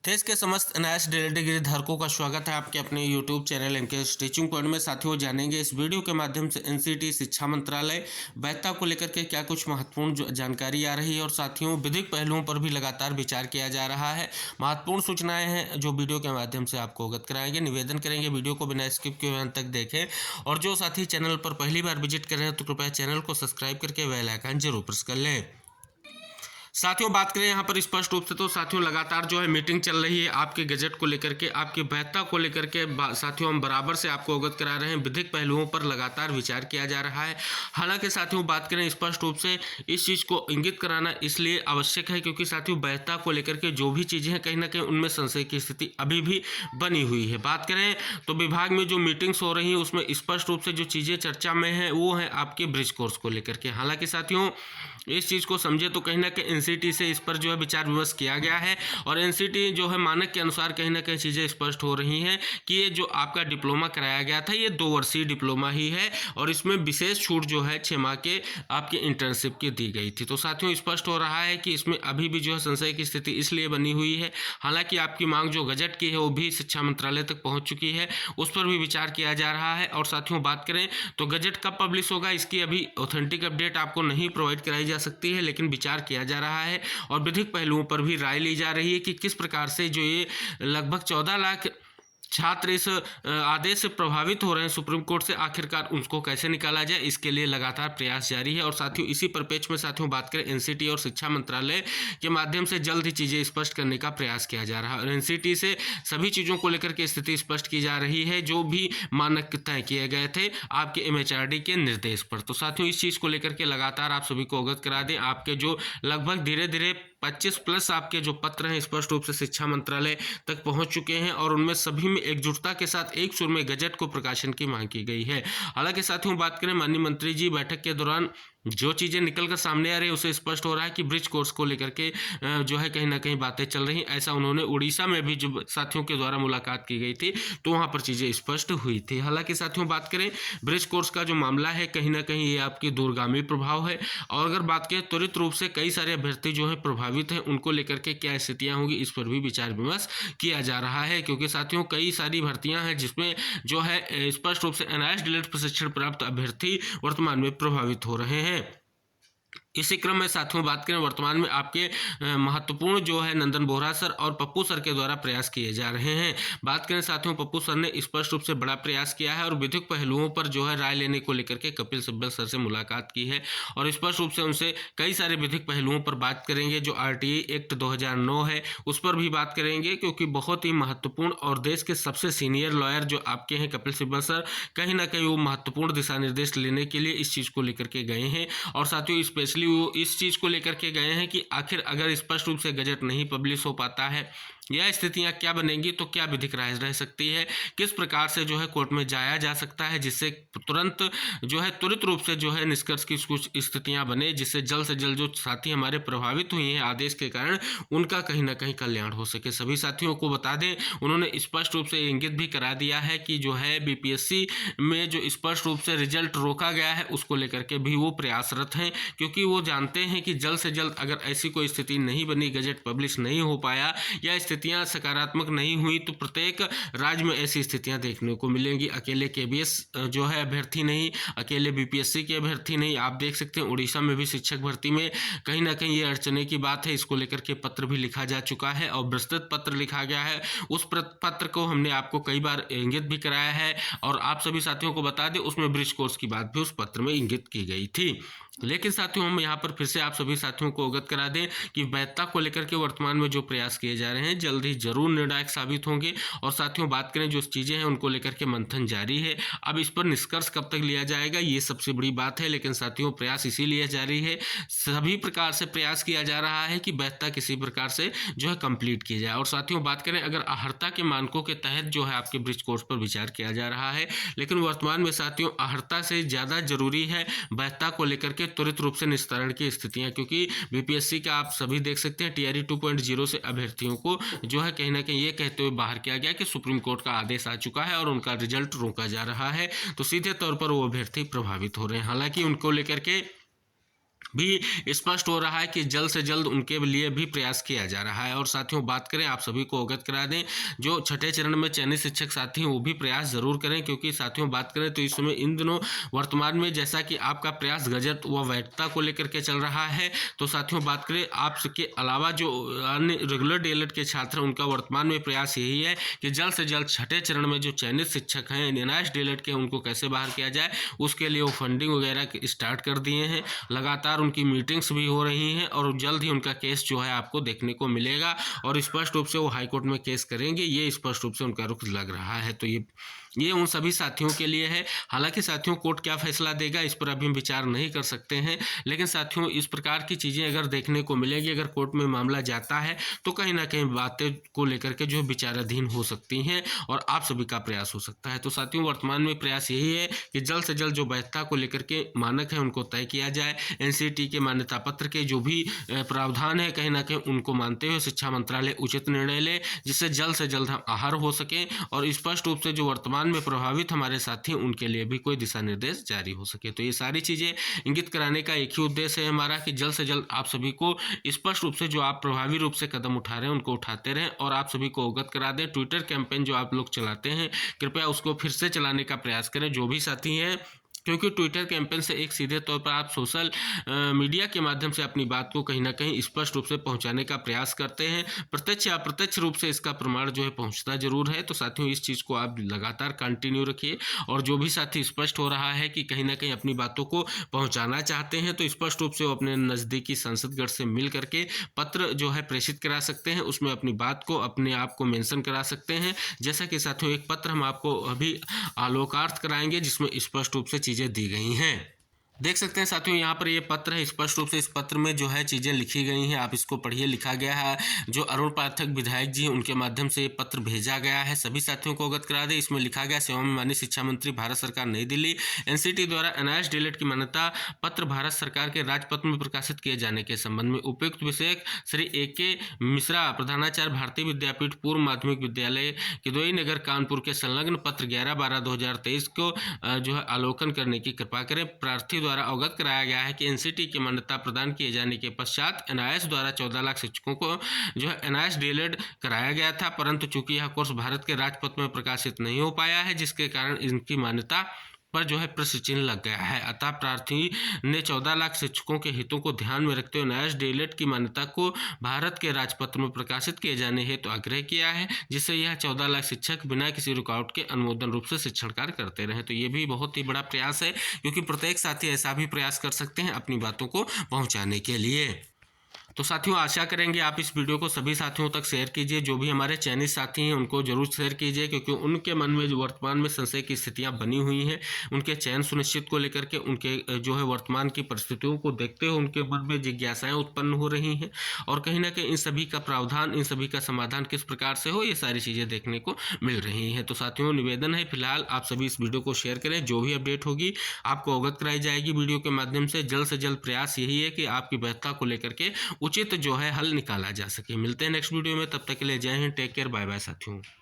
देश के समस्त अनायास डिग्री धारकों का स्वागत है आपके अपने YouTube चैनल इनके टीचिंग पॉइंट में। साथियों, जानेंगे इस वीडियो के माध्यम से एनसीटी शिक्षा मंत्रालय वैधता को लेकर के क्या कुछ महत्वपूर्ण जानकारी आ रही है और साथियों विधिक पहलुओं पर भी लगातार विचार किया जा रहा है। महत्वपूर्ण सूचनाएं हैं जो वीडियो के माध्यम से आपको अवगत कराएंगे। निवेदन करेंगे वीडियो को बिना स्किप किए अंत तक देखें और जो साथी चैनल पर पहली बार विजिट कर रहे हैं तो कृपया चैनल को सब्सक्राइब करके बेल आइकन जरूर प्रेस कर लें। साथियों, बात करें यहाँ पर स्पष्ट रूप से तो साथियों लगातार जो है मीटिंग चल रही है आपके गजट को लेकर के, आपकी वैधता को लेकर के। साथियों, हम बराबर से आपको अवगत करा रहे हैं, विधिक पहलुओं पर लगातार विचार किया जा रहा है। हालांकि साथियों बात करें स्पष्ट रूप से इस चीज़ को इंगित कराना इसलिए आवश्यक है क्योंकि साथियों वैधता को लेकर के जो भी चीज़ें हैं कहीं ना कहीं उनमें संशय की स्थिति अभी भी बनी हुई है। बात करें तो विभाग में जो मीटिंग्स हो रही हैं उसमें स्पष्ट रूप से जो चीज़ें चर्चा में हैं वो है आपके ब्रिज कोर्स को लेकर के। हालांकि साथियों इस चीज़ को समझे तो कहीं ना कहीं एनसीटी से इस पर जो है विचार विमर्श किया गया है और एनसीटी जो है मानक के अनुसार कहीं ना कहीं चीज़ें स्पष्ट हो रही हैं कि ये जो आपका डिप्लोमा कराया गया था ये 2 वर्षीय डिप्लोमा ही है और इसमें विशेष छूट जो है 6 माह के आपकी इंटर्नशिप की दी गई थी। तो साथियों स्पष्ट हो रहा है कि इसमें अभी भी जो है संशय की स्थिति इसलिए बनी हुई है। हालांकि आपकी मांग जो गजट की है वो भी शिक्षा मंत्रालय तक पहुँच चुकी है, उस पर भी विचार किया जा रहा है। और साथियों बात करें तो गजट कब पब्लिश होगा इसकी अभी ऑथेंटिक अपडेट आपको नहीं प्रोवाइड कराई जा सकती है, लेकिन विचार किया जा रहा है और विधिक पहलुओं पर भी राय ली जा रही है कि किस प्रकार से जो ये लगभग 14 लाख छात्र इस आदेश से प्रभावित हो रहे हैं सुप्रीम कोर्ट से, आखिरकार उनको कैसे निकाला जाए इसके लिए लगातार प्रयास जारी है। और साथियों इसी परिप्रेक्ष्य में साथियों बात करें एनसीटी और शिक्षा मंत्रालय के माध्यम से जल्द ही चीज़ें स्पष्ट करने का प्रयास किया जा रहा है और एनसीटी से सभी चीज़ों को लेकर के स्थिति स्पष्ट की जा रही है जो भी मानक तय किए गए थे आपके एमएचआरडी के निर्देश पर। तो साथियों इस चीज़ को लेकर के लगातार आप सभी को अवगत करा दें, आपके जो लगभग धीरे धीरे 25+ आपके जो पत्र हैं स्पष्ट रूप से शिक्षा मंत्रालय तक पहुंच चुके हैं और उनमें सभी में एकजुटता के साथ एक सुर में गजट को प्रकाशन की मांग की गई है। हालांकि साथियों बात करें माननीय मंत्री जी बैठक के दौरान जो चीज़ें निकल कर सामने आ रही है उसे स्पष्ट हो रहा है कि ब्रिज कोर्स को लेकर के जो है कहीं ना कहीं बातें चल रही। ऐसा उन्होंने उड़ीसा में भी जो साथियों के द्वारा मुलाकात की गई थी तो वहाँ पर चीज़ें स्पष्ट हुई थी। हालांकि साथियों बात करें ब्रिज कोर्स का जो मामला है कहीं ना कहीं ये आपकी दूरगामी प्रभाव है और अगर बात करें त्वरित रूप से कई सारे अभ्यर्थी जो है प्रभावित हैं उनको लेकर के क्या स्थितियाँ होंगी इस पर भी विचार विमर्श किया जा रहा है क्योंकि साथियों कई सारी भर्तियाँ हैं जिसमें जो है स्पष्ट रूप से एनआईएस डीएलएड प्रशिक्षण प्राप्त अभ्यर्थी वर्तमान में प्रभावित हो रहे हैं। इसी क्रम में साथियों बात करें वर्तमान में आपके महत्वपूर्ण जो है नंदन बोहरा सर और पप्पू सर के द्वारा प्रयास किए जा रहे हैं। बात करें साथियों पप्पू सर ने स्पष्ट रूप से बड़ा प्रयास किया है और विधिक पहलुओं पर जो है राय लेने को लेकर के कपिल सिब्बल सर से मुलाकात की है और स्पष्ट रूप से उनसे कई सारे विधिक पहलुओं पर बात करेंगे। जो आरटीई एक्ट 2009 है उस पर भी बात करेंगे क्योंकि बहुत ही महत्वपूर्ण और देश के सबसे सीनियर लॉयर जो आपके हैं कपिल सिब्बल सर कहीं ना कहीं वो महत्वपूर्ण दिशा निर्देश लेने के लिए इस चीज़ को लेकर के गए हैं और साथियों स्पेशली वो इस चीज़ को लेकर के गए हैं कि आखिर अगर स्पष्ट रूप से गजट नहीं पब्लिश हो पाता है यह स्थितियां क्या बनेंगी तो क्या विधिक राय रह सकती है, किस प्रकार से जो है कोर्ट में जाया जा सकता है जिससे तुरंत जो है त्वरित रूप से जो है निष्कर्ष की कुछ स्थितियां बने जिससे जल्द से जल्द जो साथी हमारे प्रभावित हुए हैं आदेश के कारण उनका कहीं ना कहीं कल्याण हो सके। सभी साथियों को बता दें उन्होंने स्पष्ट रूप से इंगित भी करा दिया है कि जो है बीपीएससी में जो स्पष्ट रूप से रिजल्ट रोका गया है उसको लेकर के भी वो प्रयासरत हैं क्योंकि वो जानते हैं कि जल्द से जल्द अगर ऐसी कोई स्थिति नहीं बनी, गजट पब्लिश नहीं हो पाया या स्थितियां सकारात्मक नहीं हुई तो प्रत्येक राज्य में ऐसी स्थितियां देखने को मिलेंगी। अकेले केबीएस जो है अभ्यर्थी नहीं, अकेले बीपीएससी के अभ्यर्थी नहीं, आप देख सकते हैं उड़ीसा में भी शिक्षक भर्ती में कहीं ना कहीं ये अड़चने की बात है। इसको लेकर के पत्र भी लिखा जा चुका है और विस्तृत पत्र लिखा गया है। उस पत्र को हमने आपको कई बार इंगित भी कराया है और आप सभी साथियों को बता दें उसमें ब्रिज कोर्स की बात भी उस पत्र में इंगित की गई थी। लेकिन साथियों हम यहाँ पर फिर से आप सभी साथियों को अवगत करा दें कि वैधता को लेकर के वर्तमान में जो प्रयास किए जा रहे हैं जल्द ही जरूर निर्णायक साबित होंगे और साथियों बात करें जो चीज़ें हैं उनको लेकर के मंथन जारी है। अब इस पर निष्कर्ष कब तक लिया जाएगा ये सबसे बड़ी बात है, लेकिन साथियों प्रयास इसीलिए जारी है, सभी प्रकार से प्रयास किया जा रहा है कि वैधता किसी प्रकार से जो है कंप्लीट की जाए। और साथियों बात करें अगर अहर्ता के मानकों के तहत जो है आपके ब्रिज कोर्स पर विचार किया जा रहा है, लेकिन वर्तमान में साथियों अहर्ता से ज़्यादा जरूरी है वैधता को लेकर के त्वरित रूप से निस्तारण की स्थितियां क्योंकि बीपीएससी का आप सभी देख सकते हैं टीआरई 2.0 से अभ्यर्थियों को जो है कहीं ना कहीं ये कहते हुए बाहर किया गया कि सुप्रीम कोर्ट का आदेश आ चुका है और उनका रिजल्ट रोका जा रहा है तो सीधे तौर पर वो अभ्यर्थी प्रभावित हो रहे हैं। हालांकि उनको लेकर के भी स्पष्ट हो रहा है कि जल्द से जल्द उनके लिए भी प्रयास किया जा रहा है। और साथियों बात करें, आप सभी को अवगत करा दें, जो छठे चरण में चयनित शिक्षक साथी हैं वो भी प्रयास जरूर करें, क्योंकि साथियों बात करें तो इस समय इन दिनों वर्तमान में जैसा कि आपका प्रयास गजट व वैधता को लेकर के चल रहा है, तो साथियों बात करें आपके अलावा जो अन्य रेगुलर डीएलएड के छात्र हैं उनका वर्तमान में प्रयास यही है कि जल्द से जल्द छठे चरण में जो चयनित शिक्षक हैं एनआईएस डीएलएड के उनको कैसे बाहर किया जाए, उसके लिए वो फंडिंग वगैरह स्टार्ट कर दिए हैं। लगातार उनकी मीटिंग्स भी हो रही हैं और जल्द ही उनका केस जो है आपको देखने को मिलेगा और स्पष्ट रूप से वो हाईकोर्ट में केस करेंगे, ये स्पष्ट रूप से उनका रुख लग रहा है। तो ये उन सभी साथियों के लिए है। हालांकि साथियों कोर्ट क्या फैसला देगा इस पर अभी हम विचार नहीं कर सकते हैं, लेकिन साथियों इस प्रकार की चीज़ें अगर देखने को मिलेगी, अगर कोर्ट में मामला जाता है तो कहीं ना कहीं बातें को लेकर के जो विचाराधीन हो सकती हैं और आप सभी का प्रयास हो सकता है। तो साथियों वर्तमान में प्रयास यही है कि जल्द से जल्द जो वैधता को लेकर के मानक है उनको तय किया जाए। एनसीईटी के मान्यता पत्र के जो भी प्रावधान है कहीं ना कहीं उनको मानते हुए शिक्षा मंत्रालय उचित निर्णय ले, जिससे जल्द से जल्द हम आहार हो सकें और स्पष्ट रूप से जो वर्तमान में प्रभावित हमारे साथी उनके लिए भी कोई दिशा निर्देश जारी हो सके। तो ये सारी चीजें इंगित कराने का एक ही उद्देश्य है हमारा कि जल्द से जल्द आप सभी को स्पष्ट रूप से जो आप प्रभावी रूप से कदम उठा रहे हैं उनको उठाते रहें और आप सभी को अवगत करा दें। ट्विटर कैंपेन जो आप लोग चलाते हैं कृपया उसको फिर से चलाने का प्रयास करें, जो भी साथी हैं, क्योंकि ट्विटर कैंपेन से एक सीधे तौर पर आप सोशल मीडिया के माध्यम से अपनी बात को कहीं ना कहीं स्पष्ट रूप से पहुंचाने का प्रयास करते हैं। प्रत्यक्ष या अप्रत्यक्ष रूप से इसका प्रमाण जो है पहुंचता जरूर है। तो साथियों इस चीज़ को आप लगातार कंटिन्यू रखिए और जो भी साथी स्पष्ट हो रहा है कि कहीं ना कहीं अपनी बातों को पहुँचाना चाहते हैं तो स्पष्ट रूप से वो अपने नज़दीकी संसदगढ़ से मिल करके पत्र जो है प्रेषित करा सकते हैं, उसमें अपनी बात को अपने आप को मेंशन करा सकते हैं। जैसा कि साथियों एक पत्र हम आपको अभी आलोकार्थ कराएंगे जिसमें स्पष्ट रूप से चीज़ें दी गई हैं। देख सकते हैं साथियों यहाँ पर ये पत्र है, स्पष्ट रूप से इस पत्र में जो है चीज़ें लिखी गई हैं, आप इसको पढ़िए। लिखा गया है जो अरुण पाठक विधायक जी उनके माध्यम से ये पत्र भेजा गया है, सभी साथियों को अवगत करा दे। इसमें लिखा गया, सेवा में माननीय शिक्षा मंत्री भारत सरकार नई दिल्ली, एनसीईटी द्वारा एनआईएस डीएलएड की मान्यता पत्र भारत सरकार के राजपत्र में प्रकाशित किए जाने के संबंध में उपयुक्त विषयक श्री AK मिश्रा प्रधानाचार्य भारतीय विद्यापीठ पूर्व माध्यमिक विद्यालय किदवई नगर कानपुर के संलग्न पत्र 11/12/2023 को जो है अवलोकन करने की कृपा करें। प्रार्थी द्वारा अवगत कराया गया है कि एनसीईटी की मान्यता प्रदान किए जाने के पश्चात एनआईएस द्वारा 14 लाख शिक्षकों को जो है एनआईएस डीएलएड कराया गया था, परंतु चूंकि यह कोर्स भारत के राजपत्र में प्रकाशित नहीं हो पाया है जिसके कारण इनकी मान्यता पर जो है प्रश्न चिन्ह लग गया है। अतः प्रार्थी ने 14 लाख शिक्षकों के हितों को ध्यान में रखते हुए एनआईएस डीएलएड की मान्यता को भारत के राजपत्र में प्रकाशित किए जाने हेतु आग्रह किया है, जिससे यह 14 लाख शिक्षक बिना किसी रुकावट के अनुमोदन रूप से शिक्षण कार्य करते रहे। तो ये भी बहुत ही बड़ा प्रयास है, क्योंकि प्रत्येक साथी ऐसा भी प्रयास कर सकते हैं अपनी बातों को पहुँचाने के लिए। तो साथियों आशा करेंगे आप इस वीडियो को सभी साथियों तक शेयर कीजिए, जो भी हमारे चयनित साथी हैं उनको जरूर शेयर कीजिए, क्योंकि उनके मन में जो वर्तमान में संशय की स्थितियां बनी हुई हैं उनके चयन सुनिश्चित को लेकर के, उनके जो है वर्तमान की परिस्थितियों को देखते हुए उनके मन में जिज्ञासाएं उत्पन्न हो रही हैं और कहीं ना कहीं इन सभी का प्रावधान, इन सभी का समाधान किस प्रकार से हो, ये सारी चीज़ें देखने को मिल रही हैं। तो साथियों निवेदन है फिलहाल आप सभी इस वीडियो को शेयर करें, जो भी अपडेट होगी आपको अवगत कराई जाएगी वीडियो के माध्यम से। जल्द से जल्द प्रयास यही है कि आपकी वैधता को लेकर के उचित जो है हल निकाला जा सके। मिलते हैं नेक्स्ट वीडियो में, तब तक के लिए जय हिंद, टेक केयर, बाय बाय साथियों।